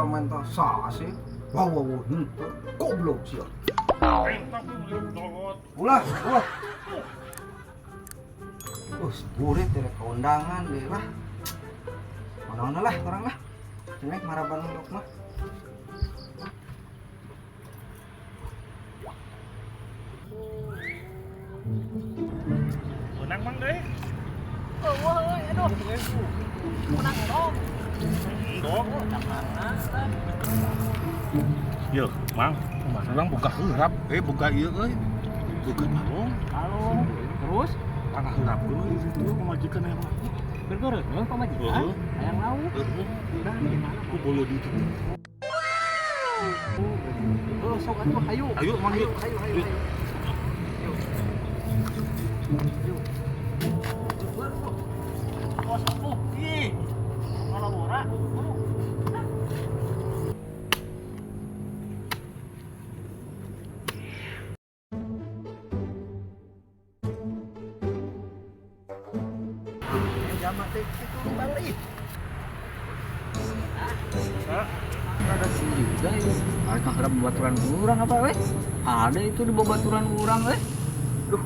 main tas sih. Wow, goblok sih. Ulah. Burit dari keundangan deh lah. Mana lah orang lah. Cemek maraban untuk mah. Menang mang deh. Wah, aduh. Menang dong. Dong. Yo, mang. Orang buka hurap, buka ieu euy. Buka malung. Halo. Terus Tangah hurap dulu itu pemajikan yang mah. bergerak nih pemajikan. Ayang laut. Udah gimana? Aku boleh di itu. Sok atuh, ayo. Ayo, mang yuk. Ayo. Bos aku, ih. Kalau borak, Jamak teh itu balik. ada sih juga ya. Ada harap baturan kurang apa weh? Ada itu di bawah baturan kurang weh. Duh.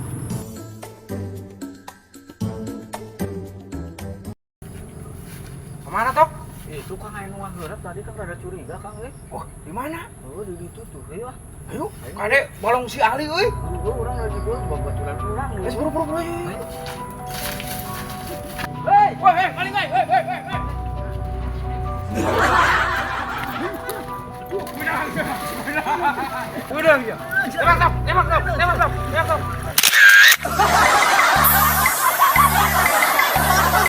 Kemana tok? Itu Kang anu harap tadi kan rada curiga Kang weh. Oh, di mana? Oh, di situ tuh ya. Ayo, kade bolong si Ali euy. Orang lagi gua bawah baturan kurang. Geus buru-buru euy. Hei, Maling euy. Udah ya. Tembak top.